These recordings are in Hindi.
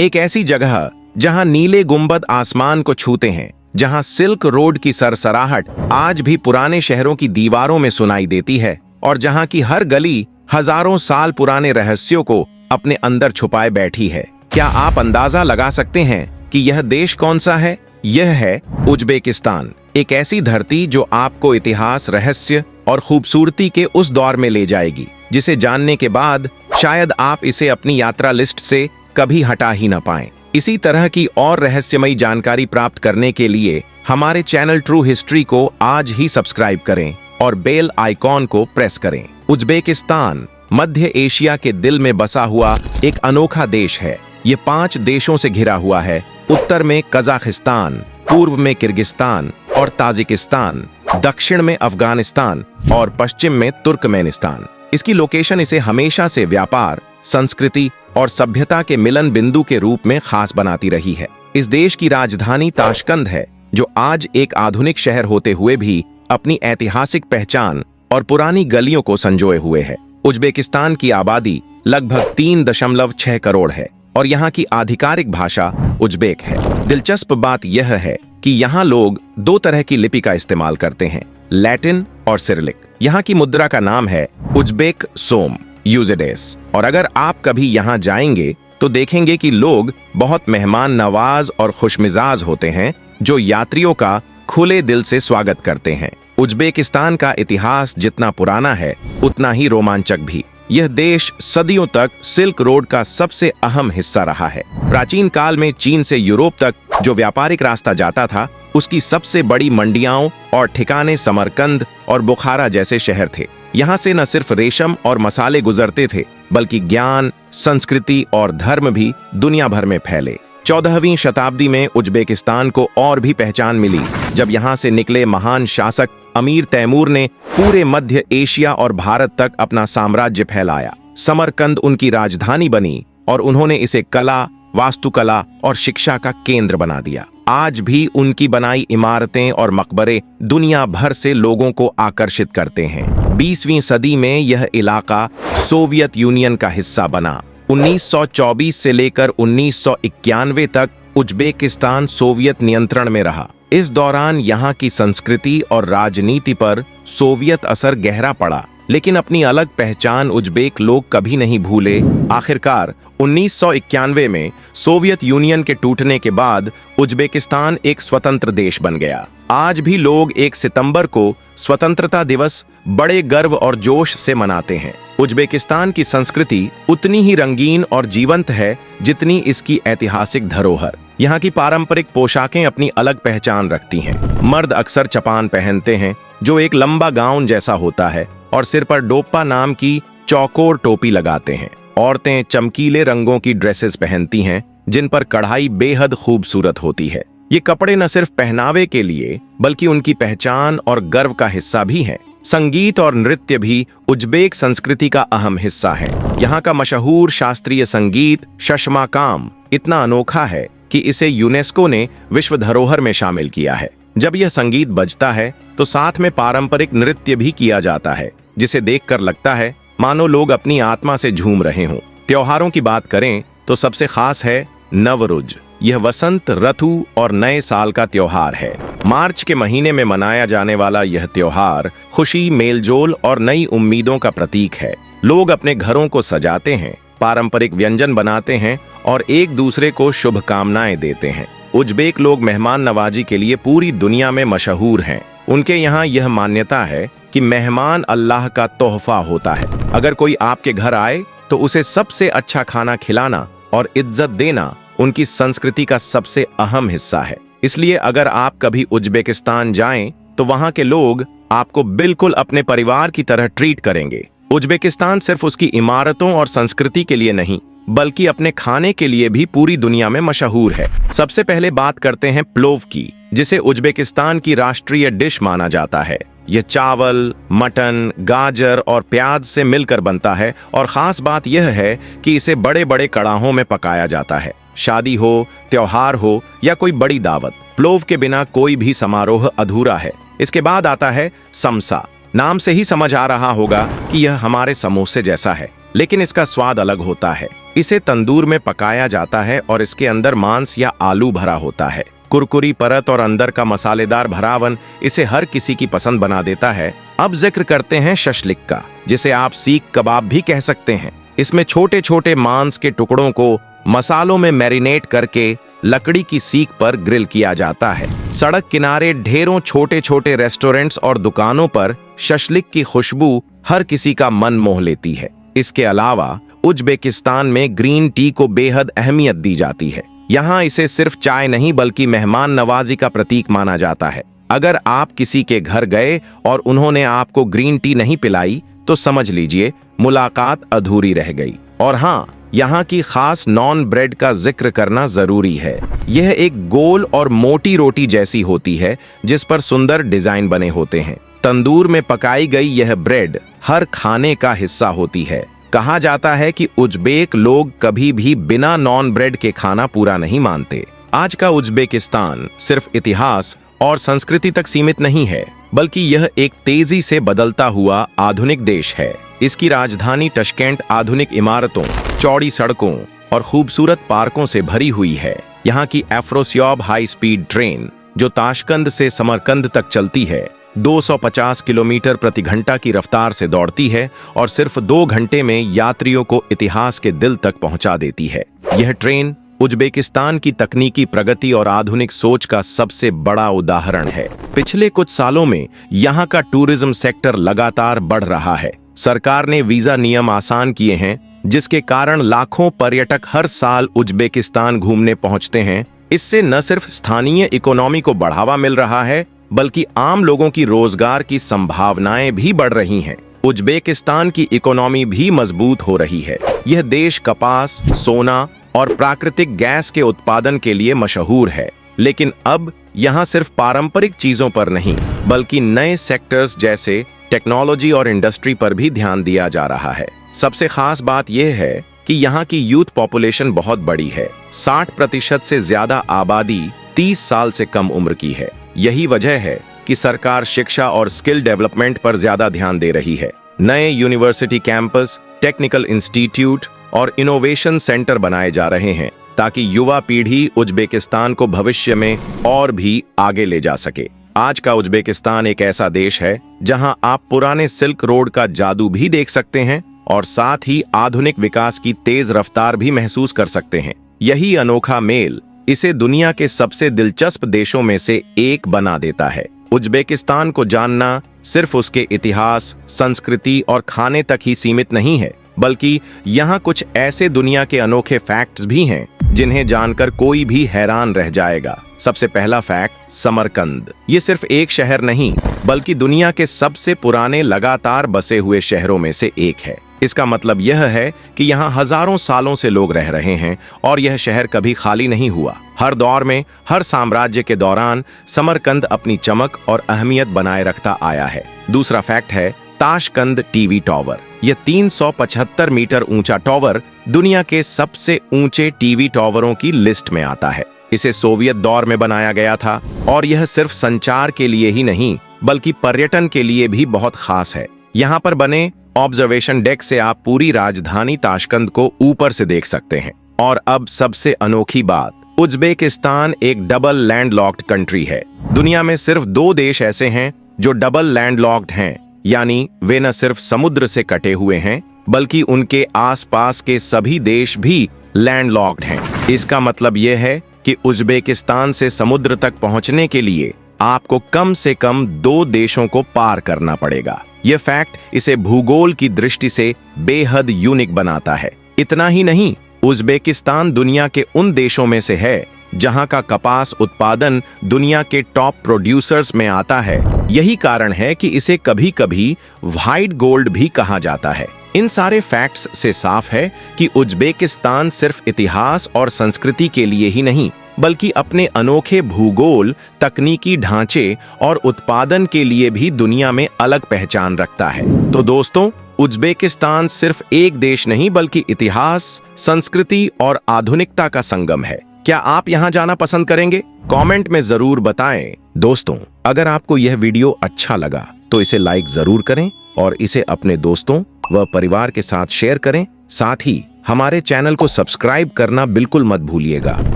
एक ऐसी जगह जहां नीले गुंबद आसमान को छूते हैं, जहां सिल्क रोड की सरसराहट आज भी पुराने शहरों की दीवारों में सुनाई देती है और जहां की हर गली हजारों साल पुराने रहस्यों को अपने अंदर छुपाए बैठी है। क्या आप अंदाजा लगा सकते हैं कि यह देश कौन सा है? यह है उज्बेकिस्तान, एक ऐसी धरती जो आपको इतिहास, रहस्य और खूबसूरती के उस दौर में ले जाएगी जिसे जानने के बाद शायद आप इसे अपनी यात्रा लिस्ट से कभी हटा ही न पाएं। इसी तरह की और रहस्यमयी जानकारी प्राप्त करने के लिए हमारे चैनल ट्रू हिस्ट्री को आज ही सब्सक्राइब करें और बेल आइकॉन को प्रेस करें। उज्बेकिस्तान मध्य एशिया के दिल में बसा हुआ एक अनोखा देश है। ये 5 देशों से घिरा हुआ है। उत्तर में कजाकिस्तान, पूर्व में किर्गिस्तान और ताजिकिस्तान, दक्षिण में अफगानिस्तान और पश्चिम में तुर्कमेनिस्तान। इसकी लोकेशन इसे हमेशा से व्यापार, संस्कृति और सभ्यता के मिलन बिंदु के रूप में खास बनाती रही है। इस देश की राजधानी ताशकंद है, जो आज एक आधुनिक शहर होते हुए भी अपनी ऐतिहासिक पहचान और पुरानी गलियों को संजोए हुए है। उज्बेकिस्तान की आबादी लगभग 3.6 करोड़ है और यहाँ की आधिकारिक भाषा उज्बेक है। दिलचस्प बात यह है कि यहाँ लोग 2 तरह की लिपि का इस्तेमाल करते हैं, लैटिन और सिरिलिक। यहाँ की मुद्रा का नाम है उज्बेक सोम यूजेडेस। और अगर आप कभी यहाँ जाएंगे तो देखेंगे कि लोग बहुत मेहमान नवाज और खुशमिजाज होते हैं, जो यात्रियों का खुले दिल से स्वागत करते हैं। उज्बेकिस्तान का इतिहास जितना पुराना है उतना ही रोमांचक भी। यह देश सदियों तक सिल्क रोड का सबसे अहम हिस्सा रहा है। प्राचीन काल में चीन से यूरोप तक जो व्यापारिक रास्ता जाता था, उसकी सबसे बड़ी मंडियाओं और ठिकाने समरकंद और बुखारा जैसे शहर थे। यहाँ से न सिर्फ रेशम और मसाले गुजरते थे, बल्कि ज्ञान, संस्कृति और धर्म भी दुनिया भर में फैले। 14वीं शताब्दी में उज्बेकिस्तान को और भी पहचान मिली जब यहाँ से निकले महान शासक अमीर तैमूर ने पूरे मध्य एशिया और भारत तक अपना साम्राज्य फैलाया। समरकंद उनकी राजधानी बनी और उन्होंने इसे कला, वास्तुकला और शिक्षा का केंद्र बना दिया। आज भी उनकी बनाई इमारतें और मकबरे दुनिया भर से लोगों को आकर्षित करते हैं। 20वीं सदी में यह इलाका सोवियत यूनियन का हिस्सा बना। 1924 से लेकर 1991 तक उज्बेकिस्तान सोवियत नियंत्रण में रहा। इस दौरान यहाँ की संस्कृति और राजनीति पर सोवियत असर गहरा पड़ा, लेकिन अपनी अलग पहचान उज्बेक लोग कभी नहीं भूले। आखिरकार 1991 में सोवियत यूनियन के टूटने के बाद उज्बेकिस्तान एक स्वतंत्र देश बन गया। आज भी लोग 1 सितंबर को स्वतंत्रता दिवस बड़े गर्व और जोश से मनाते हैं। उज्बेकिस्तान की संस्कृति उतनी ही रंगीन और जीवंत है जितनी इसकी ऐतिहासिक धरोहर। यहाँ की पारंपरिक पोशाकें अपनी अलग पहचान रखती हैं। मर्द अक्सर चपान पहनते हैं, जो एक लंबा गाउन जैसा होता है, और सिर पर डोप्पा नाम की चौकोर टोपी लगाते हैं। औरतें चमकीले रंगों की ड्रेसेस पहनती हैं, जिन पर कढ़ाई बेहद खूबसूरत होती है। ये कपड़े न सिर्फ पहनावे के लिए बल्कि उनकी पहचान और गर्व का हिस्सा भी हैं। संगीत और नृत्य भी उज्बेक संस्कृति का अहम हिस्सा है। यहाँ का मशहूर शास्त्रीय संगीत शशमाकाम इतना अनोखा है कि इसे यूनेस्को ने विश्व धरोहर में शामिल किया है। जब यह संगीत बजता है तो साथ में पारंपरिक नृत्य भी किया जाता है, जिसे देखकर लगता है मानो लोग अपनी आत्मा से झूम रहे हों। त्योहारों की बात करें तो सबसे खास है नवरुज। यह वसंत ऋतु और नए साल का त्योहार है। मार्च के महीने में मनाया जाने वाला यह त्योहार खुशी, मेलजोल और नई उम्मीदों का प्रतीक है। लोग अपने घरों को सजाते हैं, पारंपरिक व्यंजन बनाते हैं और एक दूसरे को शुभकामनाएं देते हैं। उज्बेक लोग मेहमान नवाजी के लिए पूरी दुनिया में मशहूर हैं। उनके यहाँ यह मान्यता है कि मेहमान अल्लाह का तोहफा होता है। अगर कोई आपके घर आए तो उसे सबसे अच्छा खाना खिलाना और इज्जत देना उनकी संस्कृति का सबसे अहम हिस्सा है। इसलिए अगर आप कभी उज्बेकिस्तान जाएं तो वहाँ के लोग आपको बिल्कुल अपने परिवार की तरह ट्रीट करेंगे। उज्बेकिस्तान सिर्फ उसकी इमारतों और संस्कृति के लिए नहीं, बल्कि अपने खाने के लिए भी पूरी दुनिया में मशहूर है। सबसे पहले बात करते हैं प्लोव की, जिसे उज्बेकिस्तान की राष्ट्रीय डिश माना जाता है। यह चावल, मटन, गाजर और प्याज से मिलकर बनता है और खास बात यह है कि इसे बड़े बड़े कड़ाहों में पकाया जाता है। शादी हो, त्योहार हो या कोई बड़ी दावत, प्लोव के बिना कोई भी समारोह अधूरा है। इसके बाद आता है समसा। नाम से ही समझ आ रहा होगा कि यह हमारे समोसे जैसा है, लेकिन इसका स्वाद अलग होता है। इसे तंदूर में पकाया जाता है और इसके अंदर मांस या आलू भरा होता है। कुरकुरी परत और अंदर का मसालेदार भरावन इसे हर किसी की पसंद बना देता है। अब जिक्र करते हैं शशलिक का, जिसे आप सीख कबाब भी कह सकते हैं। इसमें छोटे छोटे मांस के टुकड़ों को मसालों में मैरिनेट करके लकड़ी की सीख पर ग्रिल किया जाता है। सड़क किनारे ढेरों छोटे छोटे रेस्टोरेंट्स और दुकानों पर शशलिक की खुशबू हर किसी का मन मोह लेती है। इसके अलावा उज्बेकिस्तान में ग्रीन टी को बेहद अहमियत दी जाती है। यहाँ इसे सिर्फ चाय नहीं बल्कि मेहमान नवाजी का प्रतीक माना जाता है। अगर आप किसी के घर गए और उन्होंने आपको ग्रीन टी नहीं पिलाई तो समझ लीजिए मुलाकात अधूरी रह गई। और हाँ, यहाँ की खास नॉन ब्रेड का जिक्र करना जरूरी है। यह एक गोल और मोटी रोटी जैसी होती है जिस पर सुंदर डिजाइन बने होते हैं। तंदूर में पकाई गई यह ब्रेड हर खाने का हिस्सा होती है। कहा जाता है कि उज्बेक लोग कभी भी बिना नॉन ब्रेड के खाना पूरा नहीं मानते। आज का उज्बेकिस्तान सिर्फ इतिहास और संस्कृति तक सीमित नहीं है, बल्कि यह एक तेजी से बदलता हुआ आधुनिक देश है। इसकी राजधानी टशकेंट आधुनिक इमारतों, चौड़ी सड़कों और खूबसूरत पार्कों से भरी हुई है। यहाँ की एफ्रोसियोब हाई स्पीड ट्रेन जो ताशकंद से समरकंद तक चलती है 250 किलोमीटर प्रति घंटा की रफ्तार से दौड़ती है और सिर्फ 2 घंटे में यात्रियों को इतिहास के दिल तक पहुंचा देती है। यह ट्रेन उज्बेकिस्तान की तकनीकी प्रगति और आधुनिक सोच का सबसे बड़ा उदाहरण है। पिछले कुछ सालों में यहाँ का टूरिज्म सेक्टर लगातार बढ़ रहा है। सरकार ने वीजा नियम आसान किए हैं, जिसके कारण लाखों पर्यटक हर साल उज्बेकिस्तान घूमने पहुंचते हैं। इससे न सिर्फ स्थानीय इकोनॉमी को बढ़ावा मिल रहा है, बल्कि आम लोगों की रोजगार की संभावनाएं भी बढ़ रही हैं। उज्बेकिस्तान की इकोनॉमी भी मजबूत हो रही है। यह देश कपास, सोना और प्राकृतिक गैस के उत्पादन के लिए मशहूर है, लेकिन अब यहाँ सिर्फ पारंपरिक चीजों पर नहीं बल्कि नए सेक्टर्स जैसे टेक्नोलॉजी और इंडस्ट्री पर भी ध्यान दिया जा रहा है। सबसे खास बात यह है कि यहाँ की यूथ पॉपुलेशन बहुत बड़ी है। 60% से ज्यादा आबादी 30 साल से कम उम्र की है। यही वजह है कि सरकार शिक्षा और स्किल डेवलपमेंट पर ज्यादा ध्यान दे रही है। नए यूनिवर्सिटी कैंपस, टेक्निकल इंस्टीट्यूट और इनोवेशन सेंटर बनाए जा रहे हैं ताकि युवा पीढ़ी उज्बेकिस्तान को भविष्य में और भी आगे ले जा सके। आज का उज्बेकिस्तान एक ऐसा देश है जहां आप पुराने सिल्क रोड का जादू भी देख सकते हैं और साथ ही आधुनिक विकास की तेज रफ्तार भी महसूस कर सकते हैं। यही अनोखा मेल इसे दुनिया के सबसे दिलचस्प देशों में से एक बना देता है। उज्बेकिस्तान को जानना सिर्फ उसके इतिहास, संस्कृति और खाने तक ही सीमित नहीं है, बल्कि यहाँ कुछ ऐसे दुनिया के अनोखे फैक्ट्स भी हैं जिन्हें जानकर कोई भी हैरान रह जाएगा। सबसे पहला फैक्ट, समरकंद। ये सिर्फ एक शहर नहीं बल्कि दुनिया के सबसे पुराने लगातार बसे हुए शहरों में से एक है। इसका मतलब यह है कि यहाँ हजारों सालों से लोग रह रहे हैं और यह शहर कभी खाली नहीं हुआ। हर दौर में, हर साम्राज्य के दौरान समरकंद अपनी चमक और अहमियत बनाए रखता आया है। दूसरा फैक्ट है ताशकंद टीवी टॉवर। यह 375 मीटर ऊंचा टॉवर दुनिया के सबसे ऊंचे टीवी टॉवरों की लिस्ट में आता है। इसे सोवियत दौर में बनाया गया था और यह सिर्फ संचार के लिए ही नहीं बल्कि पर्यटन के लिए भी बहुत खास है। यहाँ पर बने ऑब्जर्वेशन डेक से आप पूरी राजधानी ताशकंद को ऊपर से देख सकते हैं। और अब सबसे अनोखी बात, उज्बेकिस्तान एक डबल लैंडलॉक्ड कंट्री है। दुनिया में सिर्फ 2 देश ऐसे हैं जो डबल लैंडलॉक्ड हैं, यानी वे न सिर्फ समुद्र से कटे हुए हैं बल्कि उनके आसपास के सभी देश भी लैंडलॉक्ड हैं। इसका मतलब यह है कि उज्बेकिस्तान से समुद्र तक पहुंचने के लिए आपको कम से कम 2 देशों को पार करना पड़ेगा। यह फैक्ट इसे भूगोल की दृष्टि से बेहद यूनिक बनाता है। इतना ही नहीं, उज्बेकिस्तान दुनिया के उन देशों में से है जहां का कपास उत्पादन दुनिया के टॉप प्रोड्यूसर्स में आता है। यही कारण है कि इसे कभी कभी व्हाइट गोल्ड भी कहा जाता है। इन सारे फैक्ट्स से साफ है कि उज्बेकिस्तान सिर्फ इतिहास और संस्कृति के लिए ही नहीं बल्कि अपने अनोखे भूगोल, तकनीकी ढांचे और उत्पादन के लिए भी दुनिया में अलग पहचान रखता है। तो दोस्तों, उज्बेकिस्तान सिर्फ एक देश नहीं बल्कि इतिहास, संस्कृति और आधुनिकता का संगम है। क्या आप यहाँ जाना पसंद करेंगे? कमेंट में जरूर बताएं। दोस्तों, अगर आपको यह वीडियो अच्छा लगा तो इसे लाइक जरूर करें और इसे अपने दोस्तों व परिवार के साथ शेयर करें। साथ ही हमारे चैनल को सब्सक्राइब करना बिल्कुल मत भूलिएगा,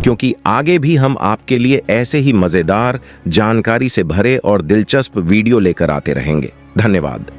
क्योंकि आगे भी हम आपके लिए ऐसे ही मजेदार, जानकारी से भरे और दिलचस्प वीडियो लेकर आते रहेंगे। धन्यवाद।